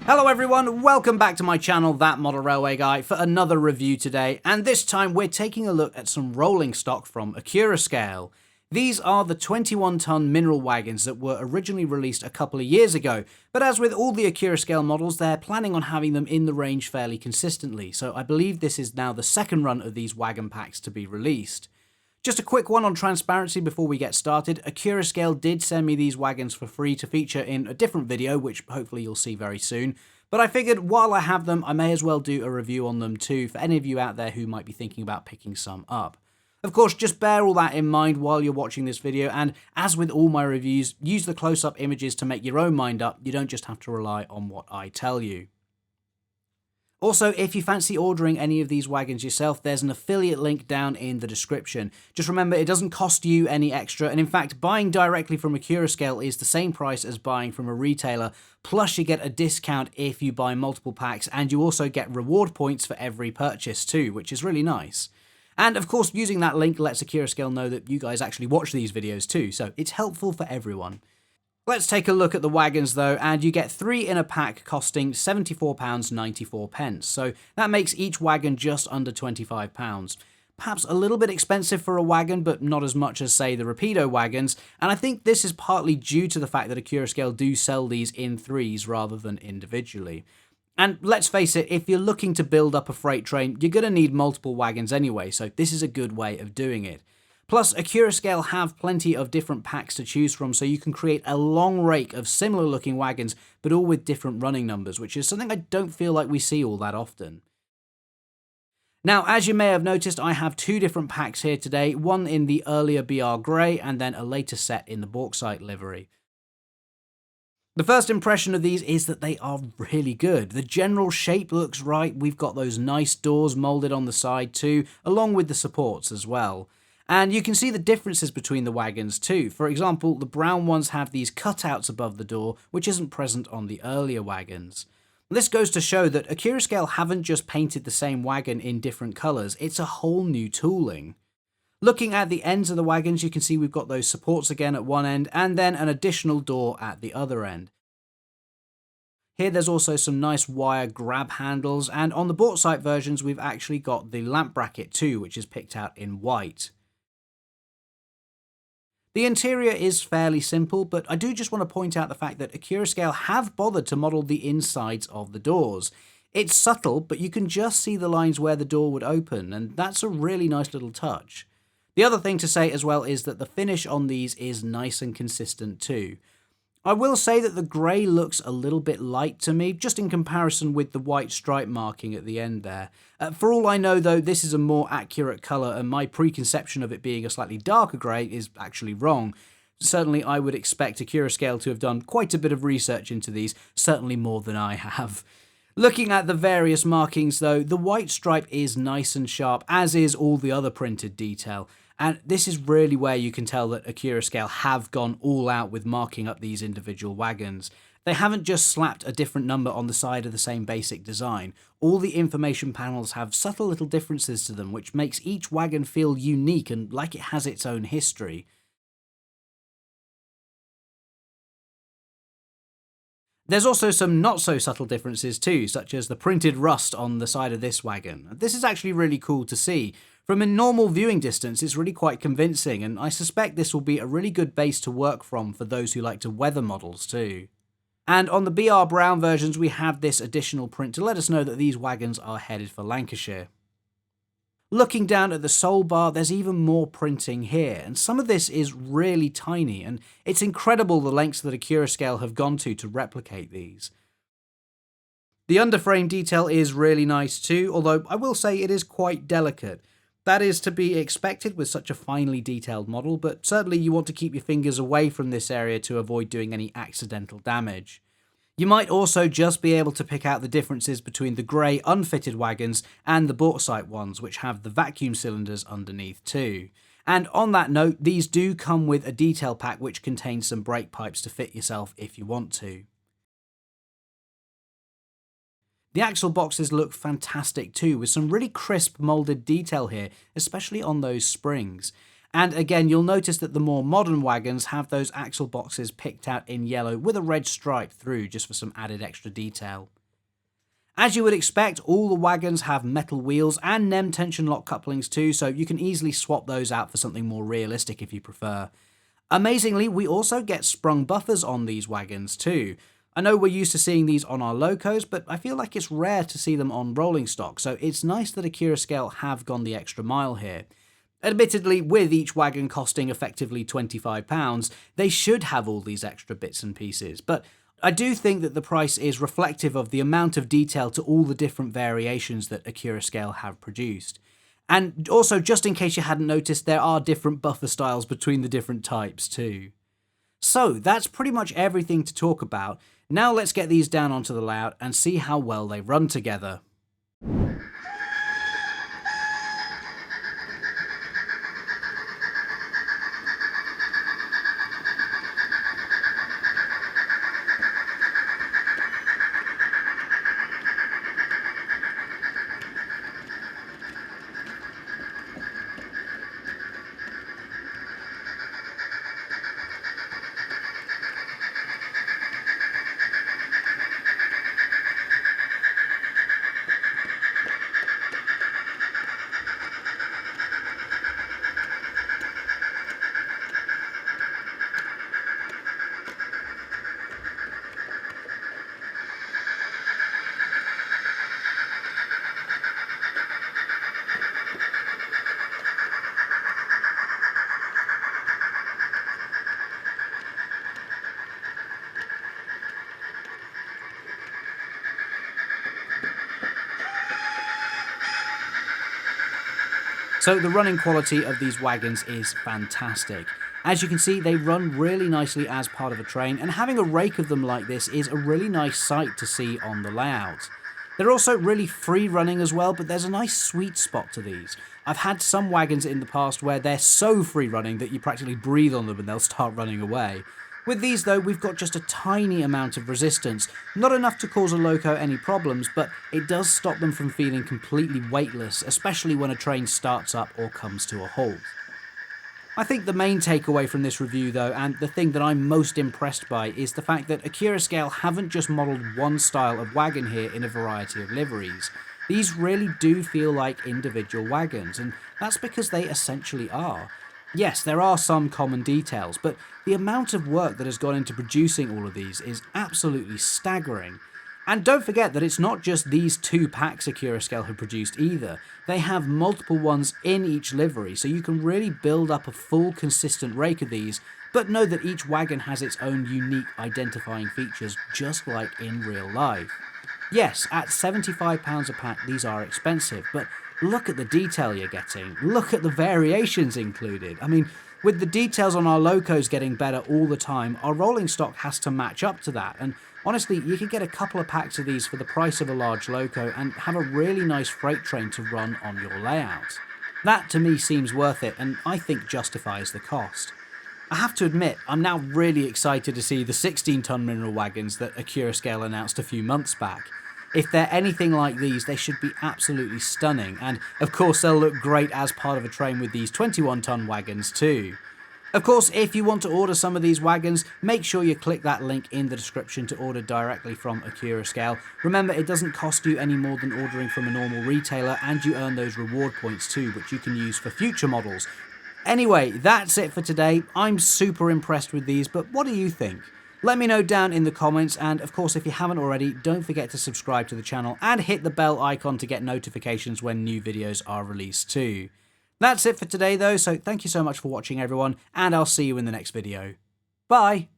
Hello everyone, welcome back to my channel, That Model Railway Guy, for another review today, and this time we're taking a look at some rolling stock from Accurascale. These are the 21-ton mineral wagons that were originally released a couple of years ago, but as with all the Accurascale models, they're planning on having them in the range fairly consistently, so I believe this is now the second run of these wagon packs to be released. Just a quick one on transparency before we get started. Accurascale did send me these wagons for free to feature in a different video, which hopefully you'll see very soon. But I figured while I have them, I may as well do a review on them too, for any of you out there who might be thinking about picking some up. Of course, just bear all that in mind while you're watching this video, and as with all my reviews, use the close-up images to make your own mind up. You don't just have to rely on what I tell you. Also, if you fancy ordering any of these wagons yourself, there's an affiliate link down in the description. Just remember, it doesn't cost you any extra, and in fact, buying directly from Accurascale is the same price as buying from a retailer, plus you get a discount if you buy multiple packs, and you also get reward points for every purchase too, which is really nice. And of course, using that link lets Accurascale know that you guys actually watch these videos too, so it's helpful for everyone. Let's take a look at the wagons though, and you get 3 in a pack costing £74.94, so that makes each wagon just under £25. Perhaps a little bit expensive for a wagon, but not as much as, say, the Rapido wagons, and I think this is partly due to the fact that Accurascale do sell these in threes rather than individually. And let's face it, if you're looking to build up a freight train, you're going to need multiple wagons anyway, so this is a good way of doing it. Plus, Accurascale have plenty of different packs to choose from, so you can create a long rake of similar looking wagons, but all with different running numbers, which is something I don't feel like we see all that often. Now, as you may have noticed, I have 2 different packs here today, one in the earlier BR Grey, and then a later set in the bauxite livery. The first impression of these is that they are really good. The general shape looks right, we've got those nice doors moulded on the side too, along with the supports as well. And you can see the differences between the wagons too. For example, the brown ones have these cutouts above the door, which isn't present on the earlier wagons. This goes to show that Accurascale haven't just painted the same wagon in different colours, it's a whole new tooling. Looking at the ends of the wagons, you can see we've got those supports again at one end, and then an additional door at the other end. Here there's also some nice wire grab handles, and on the bauxite versions we've actually got the lamp bracket too, which is picked out in white. The interior is fairly simple, but I do just want to point out the fact that Accurascale have bothered to model the insides of the doors. It's subtle, but you can just see the lines where the door would open, and that's a really nice little touch. The other thing to say as well is that the finish on these is nice and consistent too. I will say that the grey looks a little bit light to me, just in comparison with the white stripe marking at the end there. For all I know though, this is a more accurate colour, and my preconception of it being a slightly darker grey is actually wrong. Certainly I would expect Accurascale to have done quite a bit of research into these, certainly more than I have. Looking at the various markings though, the white stripe is nice and sharp, as is all the other printed detail. And this is really where you can tell that Accurascale have gone all out with marking up these individual wagons. They haven't just slapped a different number on the side of the same basic design. All the information panels have subtle little differences to them, which makes each wagon feel unique and like it has its own history. There's also some not so subtle differences too, such as the printed rust on the side of this wagon. This is actually really cool to see. From a normal viewing distance, it's really quite convincing, and I suspect this will be a really good base to work from for those who like to weather models too. And on the BR Brown versions, we have this additional print to let us know that these wagons are headed for Lancashire. Looking down at the sole bar, there's even more printing here, and some of this is really tiny, and it's incredible the lengths that Accurascale have gone to replicate these. The underframe detail is really nice too, although I will say it is quite delicate. That is to be expected with such a finely detailed model, but certainly you want to keep your fingers away from this area to avoid doing any accidental damage. You might also just be able to pick out the differences between the grey unfitted wagons and the bauxite ones, which have the vacuum cylinders underneath too. And on that note, these do come with a detail pack which contains some brake pipes to fit yourself if you want to. The axle boxes look fantastic too, with some really crisp moulded detail here, especially on those springs. And again, you'll notice that the more modern wagons have those axle boxes picked out in yellow with a red stripe through, just for some added extra detail. As you would expect, all the wagons have metal wheels and NEM tension lock couplings too, so you can easily swap those out for something more realistic if you prefer. Amazingly, we also get sprung buffers on these wagons too. I know we're used to seeing these on our locos, but I feel like it's rare to see them on rolling stock, so it's nice that Accurascale have gone the extra mile here. Admittedly, with each wagon costing effectively £25, they should have all these extra bits and pieces, but I do think that the price is reflective of the amount of detail to all the different variations that Accurascale have produced. And also, just in case you hadn't noticed, there are different buffer styles between the different types too. So that's pretty much everything to talk about. Now let's get these down onto the layout and see how well they run together. So the running quality of these wagons is fantastic. As you can see, they run really nicely as part of a train, and having a rake of them like this is a really nice sight to see on the layout. They're also really free running as well, but there's a nice sweet spot to these. I've had some wagons in the past where they're so free running that you practically breathe on them and they'll start running away. With these though, we've got just a tiny amount of resistance, not enough to cause a loco any problems, but it does stop them from feeling completely weightless, especially when a train starts up or comes to a halt. I think the main takeaway from this review though, and the thing that I'm most impressed by, is the fact that Accurascale haven't just modelled one style of wagon here in a variety of liveries. These really do feel like individual wagons, and that's because they essentially are. Yes, there are some common details, but the amount of work that has gone into producing all of these is absolutely staggering. And don't forget that it's not just these 2 packs Accurascale have produced either. They have multiple ones in each livery, so you can really build up a full consistent rake of these, but know that each wagon has its own unique identifying features, just like in real life. Yes, at £75 a pack these are expensive, but look at the detail you're getting. Look at the variations included. I mean, with the details on our locos getting better all the time, our rolling stock has to match up to that, and honestly, you could get a couple of packs of these for the price of a large loco and have a really nice freight train to run on your layout. That to me seems worth it, and I think justifies the cost. I have to admit, I'm now really excited to see the 16-ton mineral wagons that Accurascale announced a few months back. If they're anything like these, they should be absolutely stunning, and of course they'll look great as part of a train with these 21-ton wagons too. Of course, if you want to order some of these wagons, make sure you click that link in the description to order directly from Accurascale. Remember, it doesn't cost you any more than ordering from a normal retailer, and you earn those reward points too, which you can use for future models. Anyway, that's it for today. I'm super impressed with these, but what do you think? Let me know down in the comments, and of course if you haven't already, don't forget to subscribe to the channel and hit the bell icon to get notifications when new videos are released too. That's it for today though, so thank you so much for watching everyone, and I'll see you in the next video. Bye!